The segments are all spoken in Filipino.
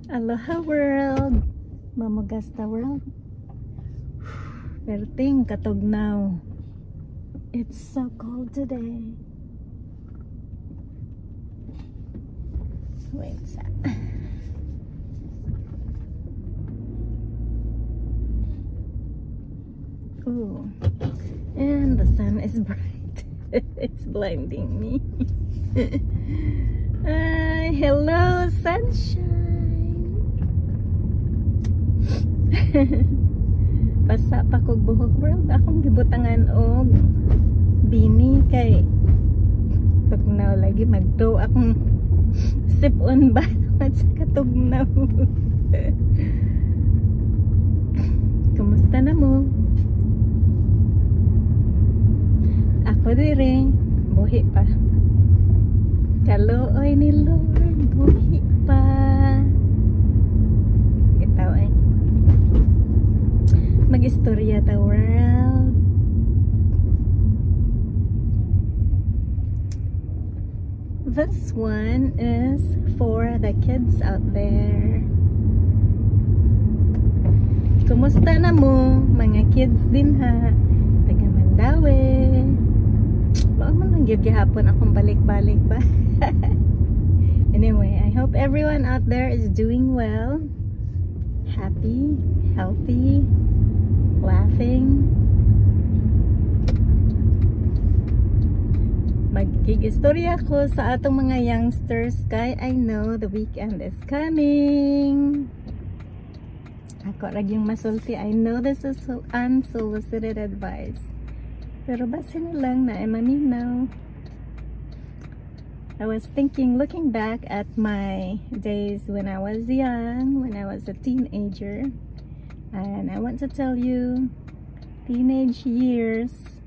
Aloha world, Mamagasta world. Perting katugnaw. It's so cold today. Wait a sec. Ooh, and the sun is bright. It's blinding me. Hello sunshine. Basa pa kog buhok world. Akong gibutangan og bini kay tugnaw lagi magdo akong sip-on ba at sa katugnaw. Kumusta na mo? Ako dire buhi pa. Kaluoy ni Lord, buhi pa. Gitaw ay mag-istorya ta world. This one is for the kids out there. Kumusta na mo mga kids din ha? Taga Mandawi. Baka man lang gyud gihapon akong balik-balik ba? Anyway, I hope everyone out there is doing well, happy, healthy, laughing. Magkikistorya ko sa atong mga youngsters kay I know the weekend is coming. Ako rag yung masulti. I know this is unsolicited advice, pero base na lang na maminaw. I was thinking, looking back at my days when I was young, when I was a teenager, and I want to tell you, teenage years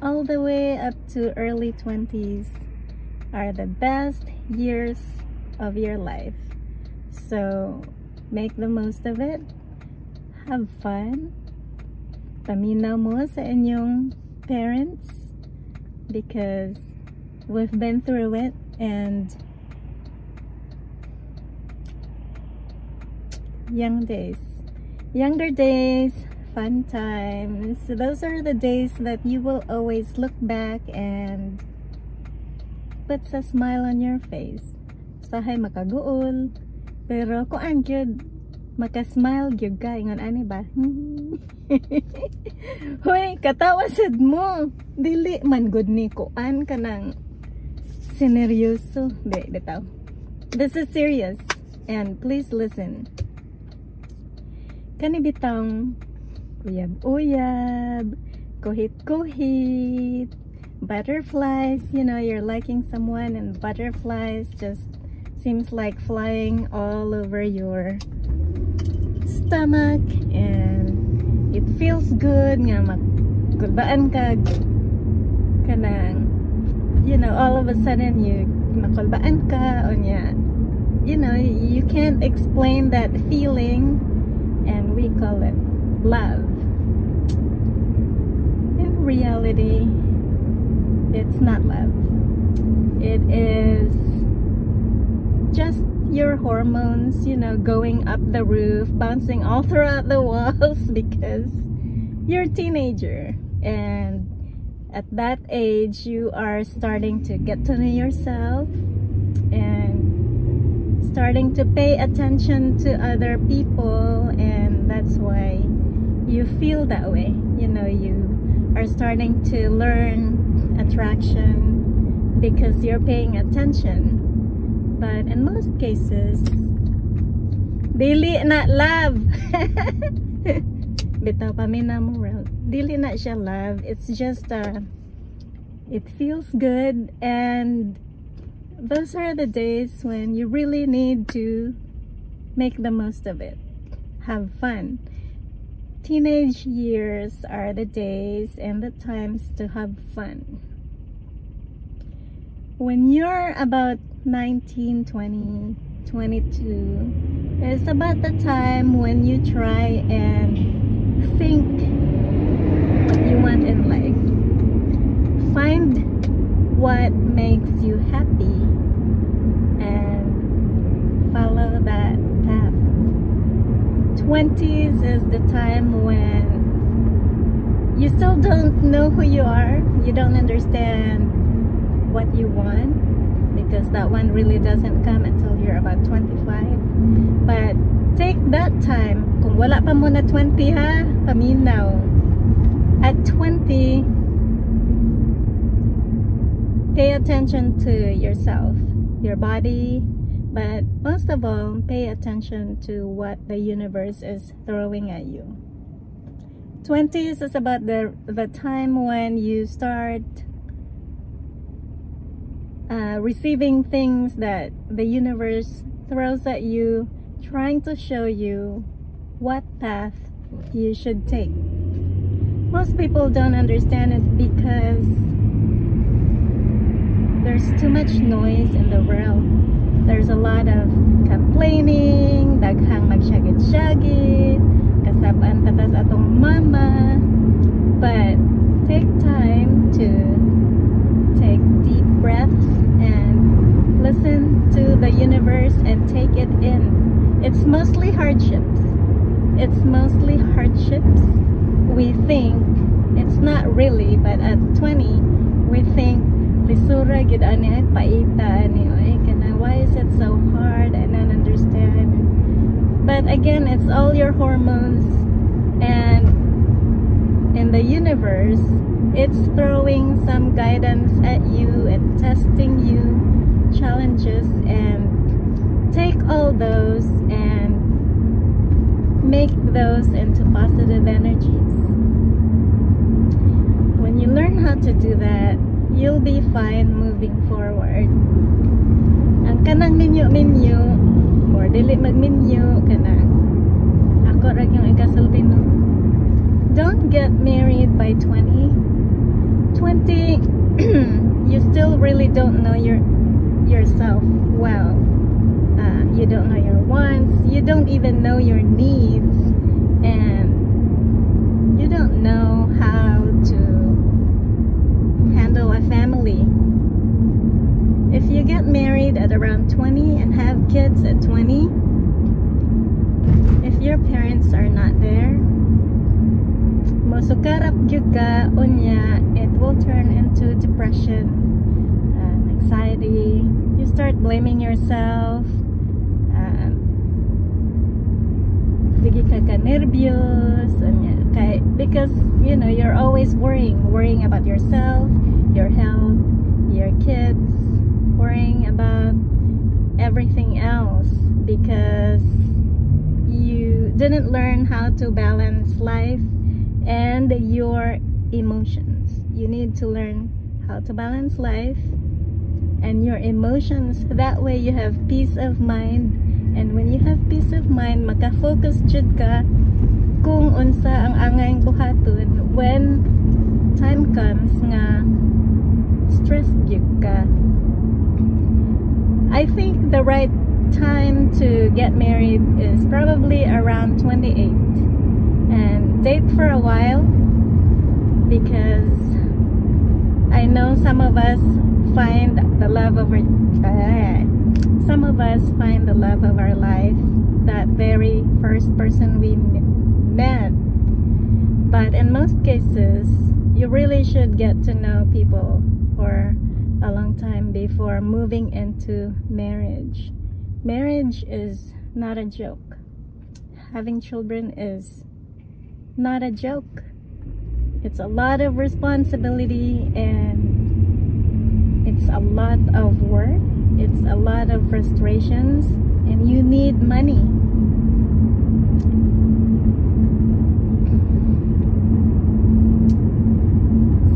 all the way up to early 20s are the best years of your life. So make the most of it. Have fun. Paminaw mo sa inyong parents because we've been through it, and younger days, fun times. So those are the days that you will always look back and puts a smile on your face. Sahay makaguol, pero kuan gyud makasmile gyud ka ingon ani ba? Hoy, katawa sad mo. Dili man gud ni kuan kanang sineryoso. Bitaw. This is serious, and please listen. Kani bitang uyab-uyab, kuhit-kuhit, butterflies. You know, you're liking someone and butterflies just seems like flying all over your stomach, and it feels good nga makulbaan ka kanang, you know, all of a sudden you makulbaan ka onya, you know, you can't explain that feeling, and we call it love. In reality, it's not love. It is just your hormones, you know, going up the roof, bouncing all throughout the walls because you're a teenager, and at that age you are starting to get to know yourself and starting to pay attention to other people, and that's why you feel that way. You know, you are starting to learn attraction because you're paying attention. But in most cases, dili na love. Bitaw paminaw mo world. Dili na siya love. It's just it feels good, and those are the days when you really need to make the most of it. Have fun. Teenage years are the days and the times to have fun. When you're about 19, 20, 22, it's about the time when you try and think what you want in life. Find what makes you happy and follow that path. 20s is the time when you still don't know who you are. You don't understand what you want, because that one really doesn't come until you're about 25. But take that time. Kung wala pa mo na 20 ha, paminaw. At 20, pay attention to yourself, your body, but most of all, pay attention to what the universe is throwing at you. 20s is about the time when you start receiving things that the universe throws at you, trying to show you what path you should take. Most people don't understand it because there's too much noise in the world. There's a lot of complaining, daghang magsyagit-syagit, kasabaan tatas atong mama. But take time to take deep breaths and listen to the universe and take it in. It's mostly hardships. It's mostly hardships. We think it's not really, but at 20 we think lisura gid ani ay paita ani ay kana, why is it so hard? I don't understand. But again, it's all your hormones, and in the universe it's throwing some guidance at you and testing you, challenges, and take all those and make those into positive energies. When you learn how to do that, you'll be fine moving forward. Ang kanang minyo-minyo or dili magminyo kanang ako ra yung ikasulti no. Don't get married by 20. 20 you still really don't know yourself well. You don't know your wants, you don't even know your needs, and you don't know how to handle a family. If you get married at around 20 and have kids at 20, if your parents are not there, mosukarap gyud ka unya, it will turn into depression, anxiety. You start blaming yourself. Sige ka nervyos, because you know you're always worrying about yourself, your health, your kids, worrying about everything else because you didn't learn how to balance life and your emotions. You need to learn how to balance life and your emotions. That way you have peace of mind. And when you have peace of mind, maka-focus jud ka kung unsa ang angayng buhaton when time comes nga stressed gyud ka. I think the right time to get married is probably around 28 and date for a while, because I know some of us find the love of our life, that very first person we met. But in most cases, you really should get to know people for a long time before moving into marriage. Marriage is not a joke. Having children is not a joke. It's a lot of responsibility, and it's a lot of work. It's a lot of frustrations, and you need money.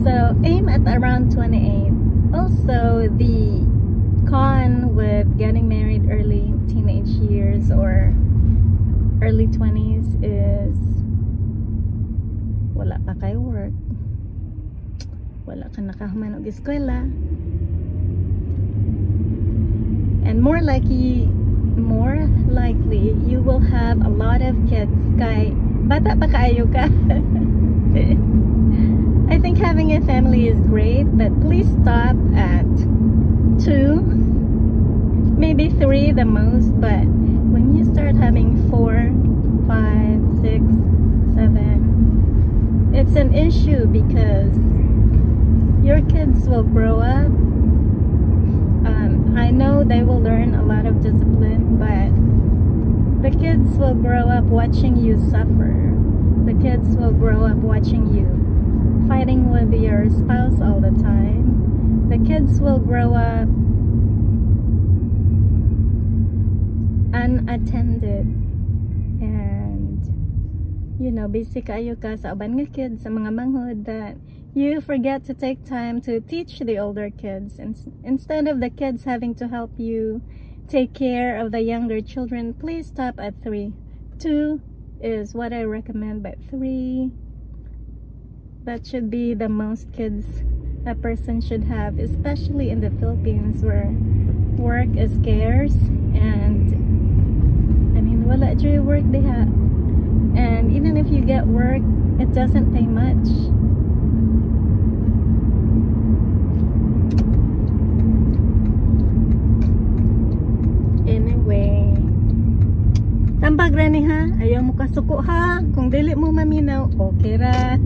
So aim at around 28. Also, the con with getting married early teenage years or early 20s is wala pa kay work, wala ka nakahuman og eskwela, and more likely you will have a lot of kids kay bata pa kaayo ka. I think having a family is great, but please stop at 2, maybe 3 the most. But when you start having 4, 5, 6, 7. It's an issue because your kids will grow up. I know they will learn a lot of discipline, but the kids will grow up watching you suffer. The kids will grow up watching you fighting with your spouse all the time. The kids will grow up unattended, and you know, busy kayo ka sa uban nga kids, sa mga manghod, that you forget to take time to teach the older kids, instead of the kids having to help you take care of the younger children. Please stop at 3. 2 is what I recommend, but 3, that should be the most kids a person should have, especially in the Philippines where work is scarce, and I mean, wala dyan work diha, and even if you get work, it doesn't pay much. Anyway, tambag rani ha, ayaw mo kasuko ha, kung dili mo maminaw, okay ra.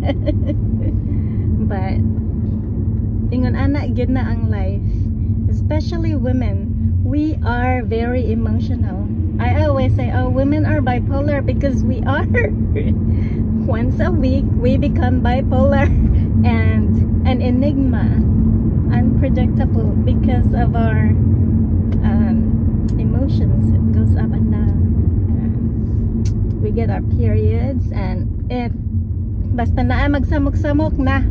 But ingon anak gyud na ang life, especially women. We are very emotional. I always say, oh, women are bipolar, because we are. Once a week we become bipolar and an enigma, unpredictable because of our emotions. It goes up and down. We get our periods, and it basta na magsamok-samok na.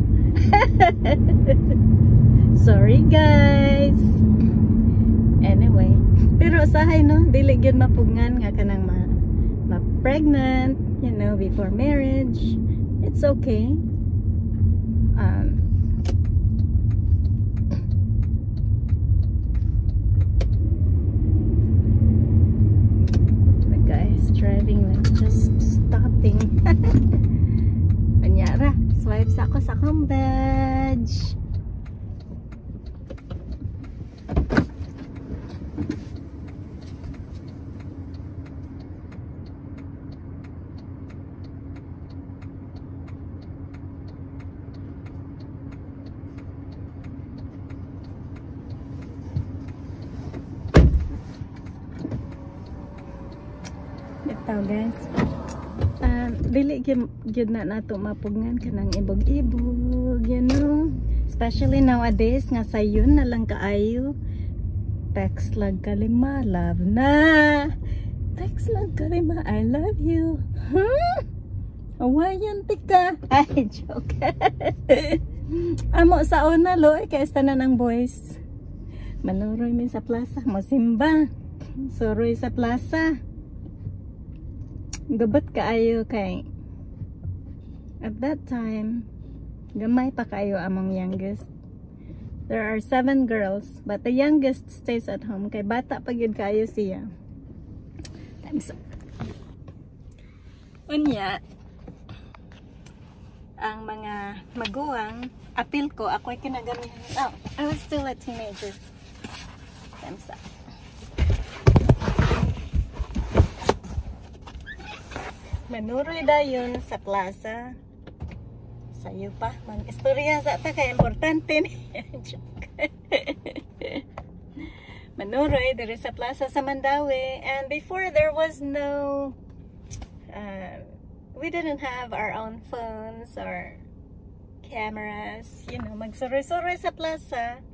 Sorry guys. Anyway, pero usahay no, dili gyud mapugngan nga kanang ma-pregnant, you know, before marriage. It's okay. The guy is driving like just stopping. Anyara, swipe sa ako sa akong badge. Ito guys, dili gyud na nato mapugngan kanang ibog-ibog, you know, especially nowadays nga sayon na lang kaayo. Text lang kalima, love na. Text lang kalima, I love you. Awayan tika. Ay, joke. Amo sa una lo, kaya tanan ang boys. Manuroy mi sa plaza, mosimba. Suroy sa plaza. Gabot kaayo kay at that time gamay pa kayo among youngest. There are 7 girls, but the youngest stays at home kay bata pa gyud kayo siya. Times up. Unya ang mga maguwang apil ko, ako'y kinagamihan. Oh, I was still a teenager. Times up. Manuroy dayon sa plaza. Sayo pa, istorya sa ta kay importante ni. Manuroy diri sa plaza sa Mandawi, and before there was no we didn't have our own phones or cameras, you know, magsuroy-suroy sa plaza.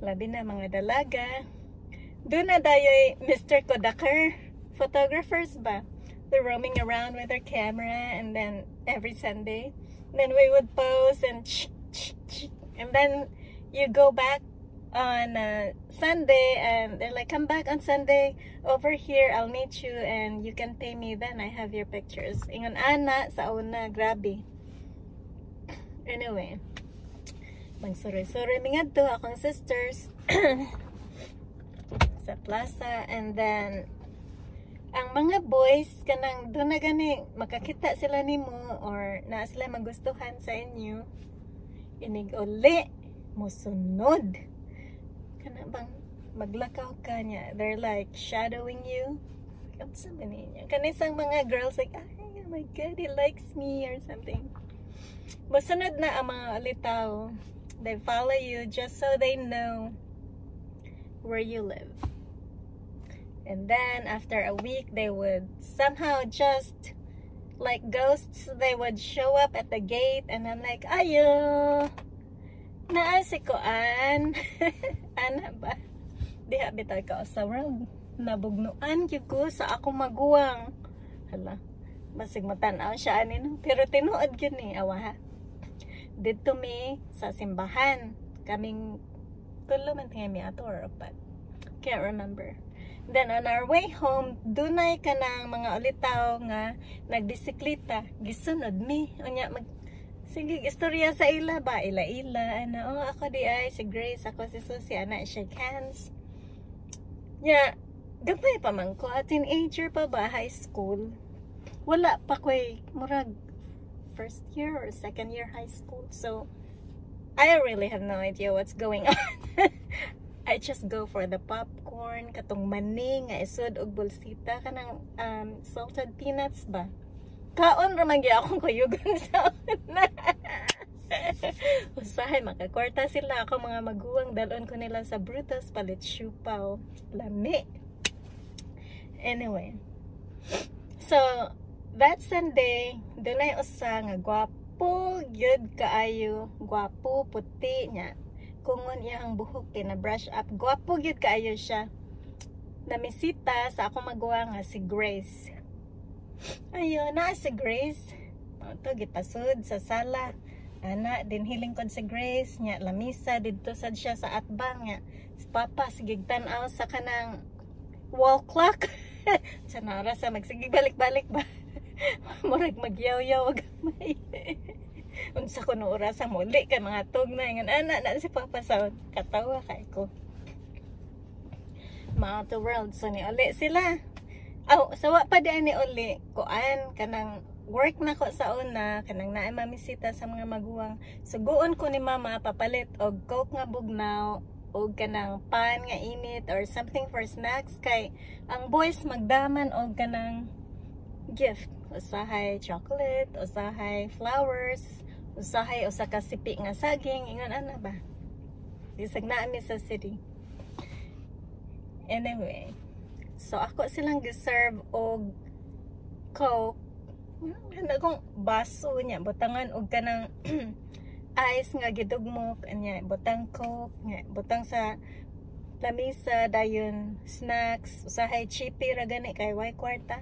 Labi na mga dalaga. Doon na dayoy Mr. Kodaker, photographers ba? They're roaming around with their camera, and then every Sunday, then we would pose and then you go back on Sunday, and they're like, come back on Sunday over here, I'll meet you and you can pay me, then I have your pictures. Ingon ana sa una, grabe. Anyway, magsuroy-suroy mi ngadto akong sisters sa plaza, and then ang mga boys kanang doon na gani makakita sila nimo or na sila magustuhan sa inyo, inig uli musunod kana bang maglakaw ka niya, they're like shadowing you unsa man niya? Kanisang mga girls like, oh my God, he likes me or something. Masunod na ang mga ulitaw. They follow you just so they know where you live. And then after a week, they would somehow just like ghosts, they would show up at the gate, and I'm like, ayo, naasi ko an. Ana ba? Diha bitaw ka sa world. Nabugnuan gyud ko sa ako maguwang. Hala, basig matanaw siya ani no. Pero tinuod gyud ni awa ha. Dito mi sa simbahan. Kaming tulo man mi ato or upat. Can't remember. Then on our way home, dunay ka ng mga ulitaw nga nagbisikleta. Gisunod mi. Unya sige, istorya sa ila ba? Ila-ila. Ano, ako di ay, si Grace, ako si Susie, ana, shake hands. Yeah, gabay pa man ko. Teenager pa ba? High school. Wala pa ko murag first year or second year high school. So, I really have no idea what's going on. I just go for the popcorn, katong mani nga isod og bolsita kanang salted peanuts ba. Kaon ra man gyud akong kuyugan sa una. Usahay makakwarta sila ako mga maguwang, dalon ko nila sa Brutus palit siupaw. Lami. Anyway. So, that Sunday, dunay usa nga gwapo gyud kaayo, gwapo puti nya. Kungon iyang buhok pina-brush up. Gwapo gyud kaayo siya. Namisita sa akong magawa nga si Grace. Ayun, na si Grace. Ito, gipasod sa sala. Ana, din hilingkod si Grace. Nya, lamisa, dito sad siya sa atbang. Nya, si Papa, sigig tanaw sa kanang wall clock. Sa nara sa magsigig balik-balik ba? Murag magyaw-yaw gamay. Unsa ko no oras sa muli ka mga tug na ngan ana na si Papa sa katawa kay ko. Mga to world so ni uli sila. Aw, sawa pa di ani uli kuan kanang work na ko sa una kanang naay mamisita sa mga maguwang. Suguon ko ni mama papalit og coke nga bugnaw og kanang pan nga init or something for snacks kay ang boys magdaman og kanang gift. Usahay chocolate, usahay flowers, usahay usa ka sipi nga saging, ingon ana ba? Bisag na mi sa city. Anyway, so ako silang giserve og coke. Handa kong baso niya, butangan og kanang ice nga gidugmok, anya butang coke, nya butang sa lamisa dayon snacks, usahay chippy ra gani kay way kwarta.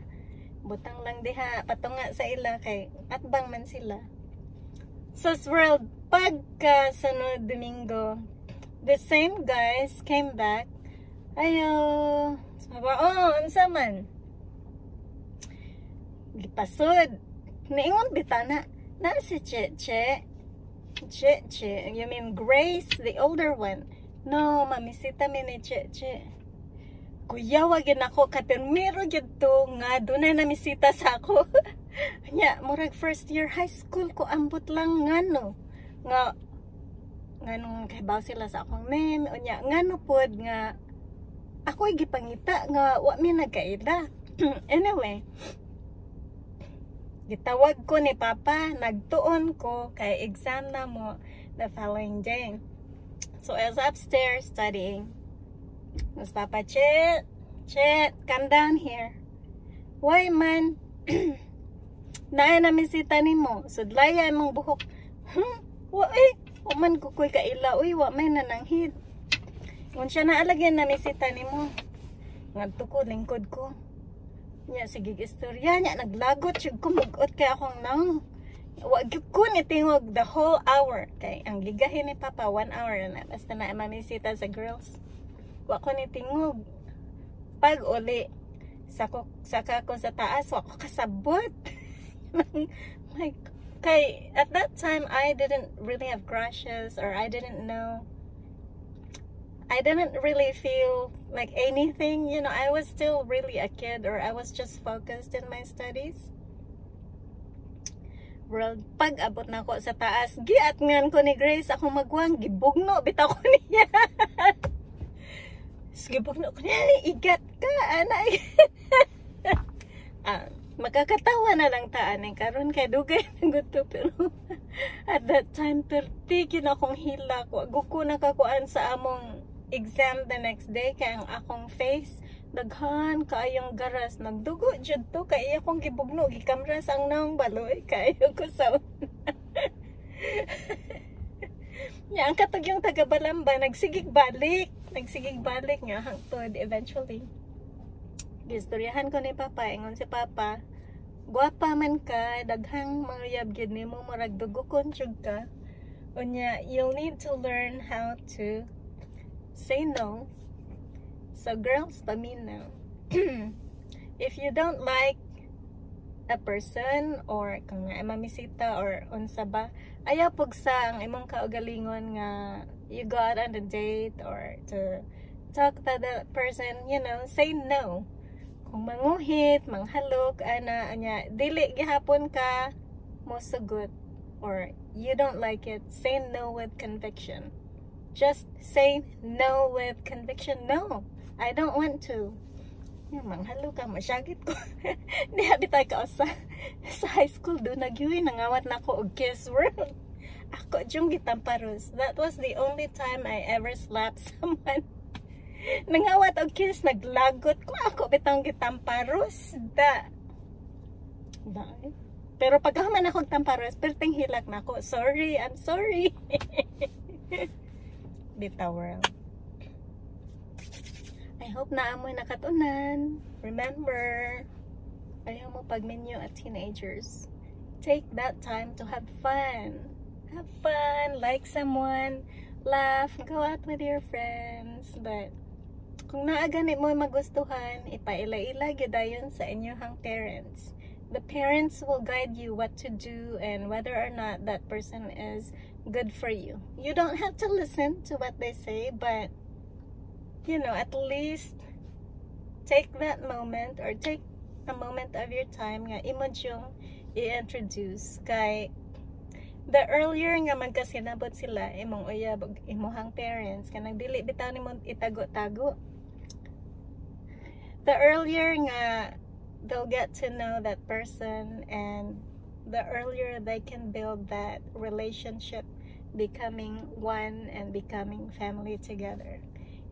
Butang lang diha patunga sa ila kay atbang man sila. So world pagka sunod Domingo, the same guys came back. Ayo, sabi, unsa man? Gipasod. Niingon bitana na si Cheche. Cheche, you mean Grace, the older one? No, mamisita mi ni Cheche. Kuyawa gid ako kapermero gid to nga dunay namisita sa ako. Nya murag first year high school ko ambot lang ngano nga nganong kahibaw sila sa akong name unya ngano pod nga ako gipangita nga wa mi nagkaila. Anyway, gitawag ko ni Papa, nagtuon ko kay exam na mo the following day. So I was upstairs studying. Mas Papa, Chet, come down here. Why man? Naay namisita nimo. Sudlaya imong buhok. Wa man ko koy kaila. Uy, wa may nananghid. Kung siya naalagyan namisita nimo. Ngadto ko, lingkod ko. Nya, sige istorya niya. Naglagot siya kumugot kay akong nang. Wag ko ni tingog the whole hour. Kay ang ligahin ni Papa, 1 hour na. Basta na mamisita sa girls. Wa ko ni tingog. Pag uli saka ko sa taas, wa ko kasabot. Like, kay at that time I didn't really have crushes or I didn't really feel like anything, you know. I was still really a kid or I was just focused in my studies. Well, pag abot na ko sa taas, giatngan ko ni Grace ako magwang, gibugno bitaw ko niya. Gibugno ko niya, igat ka, ana. Nakakatawa na lang taan eh. Karon kay dugay ng guto. Pero at that time, perti akong hila ko. Ago ko nakakuan sa among exam the next day. Kaya ang akong face, daghan kaayong garas. Nagdugo jud to. Kaya akong gibugno. Gikamras ang naong baloy. Kaya ko sa ya, ang katog yung taga-Balamba, nagsigig balik nga hangtod eventually. Gistoryahan ko ni Papa, ingon si Papa, guwapa man ka, daghang mga yabgid nimo murag dugo konsyug ka. Unya, you'll need to learn how to say no. So girls, paminaw. If you don't like a person or kung nga mamisita or unsa ba, ayaw pugsa ang imong kaugalingon nga you go out on a date or to talk to the person, you know, say no. Kung manguhit, manghalok, anya, dili gihapon ka mo sugot or you don't like it, say no with conviction. Just say no with conviction. No, I don't want to. Manghalo ka, masyagit ko. Di habitay ka sa high school doon nagyuwi, nangawat na ko og kiss world. Ako yung gitamparos. That was the only time I ever slapped someone. Nangawat og kiss, naglagot ko. Ako bitang gitamparos. Pero pagkahuman ako tamparos, perting hilak na ako. Sorry, I'm sorry. Bitaw world. I hope na amoy nakatunan. Remember, ayaw mo pag-menu at teenagers. Take that time to have fun. Have fun, like someone, laugh, go out with your friends. But, kung naaganit mo magustuhan, ipaila-ila gyudayon sa inyong parents. The parents will guide you what to do and whether or not that person is good for you. You don't have to listen to what they say, but you know, at least take that moment or take a moment of your time nga imo yung i-introduce kay the earlier nga magkasinabot sila imong uyab imuhang parents kanang dili bitaw nimo itago-tago, the earlier nga they'll get to know that person and the earlier they can build that relationship, becoming one and becoming family together.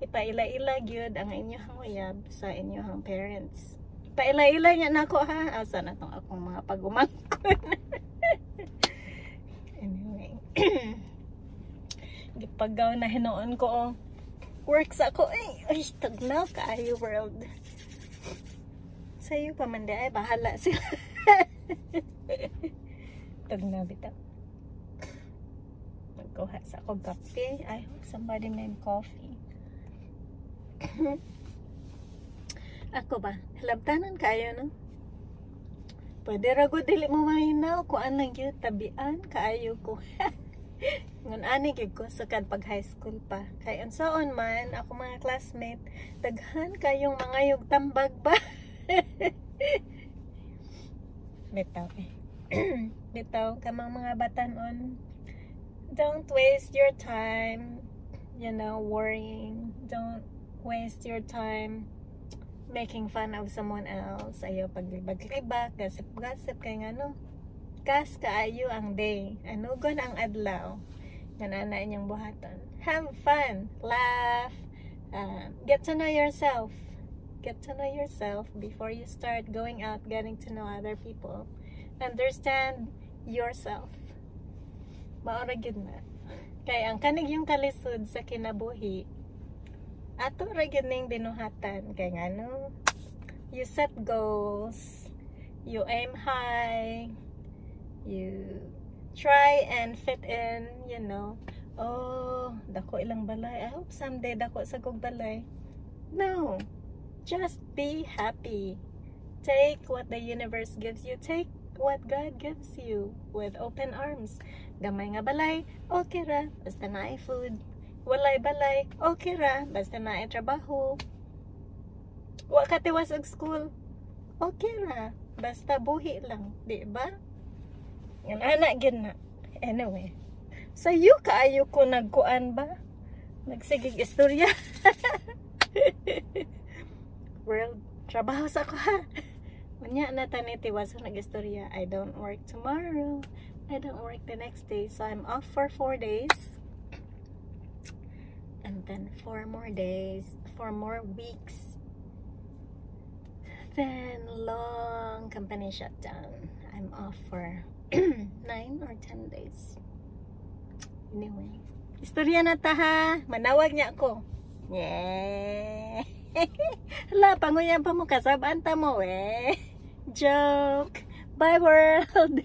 Ipaila-ila gyud ang inyong uyab sa inyong parents. Ipaila-ila niya nako ha. Asa na tong akong mga pagumangkon. Anyway. Gipagaw na hinoon ko. Works ako. Ay, tagnaw kaayo world. Sa'yo pa man di ay bahala sila. Tagnaw bitaw. Magkuha sa ako kape. I hope somebody made coffee. Ako ba? Labtanan kayo, no? Pwede rago dili mo mahinaw kung anong yun tabian kaayo ko. Ngun ani gyud ko sukad pag high school pa. Kay unsaon man ako mga classmate, daghan kayong mga yug tambag ba. Bitaw eh. Bitaw kamang mga batanon. Don't waste your time, you know, worrying. Don't waste your time making fun of someone else. Ayaw paglibag-libak, gasip-gasip kay nga no. Kas kaayo ang day. Anugon ang adlaw. Ganana inyong buhaton. Have fun, laugh, get to know yourself. Get to know yourself before you start going out getting to know other people. Understand yourself. Maura gyud na. Kay ang kanig yung kalisod sa kinabuhi, ato ra gyud ning binuhatan kay ngano, you set goals, you aim high, you try and fit in, you know. Oh, dako ilang balay. I hope someday dako sa kog balay. No, just be happy. Take what the universe gives you. Take what God gives you with open arms. Gamay nga balay, okay ra, basta naay food. Walay balay, okay ra, basta naay trabaho. Wa ka tiwas og school, okay ra, basta buhi lang, di ba? Yan anak gyud na. Anyway, sayo kaayo ko nagkuan ba? Nagsigig istorya. World, trabaho sa ko ha. Unya na tanitiwas ko nag-istorya. I don't work tomorrow. I don't work the next day. So I'm off for 4 days. And then 4 more days. 4 more weeks. Then long company shutdown. I'm off for 9 or 10 days. Anyway. Istorya na ta ha. Manawag niya ako. Yeah. Hala, panguyan pa mo kasabanta mo eh. Joke. Bye world.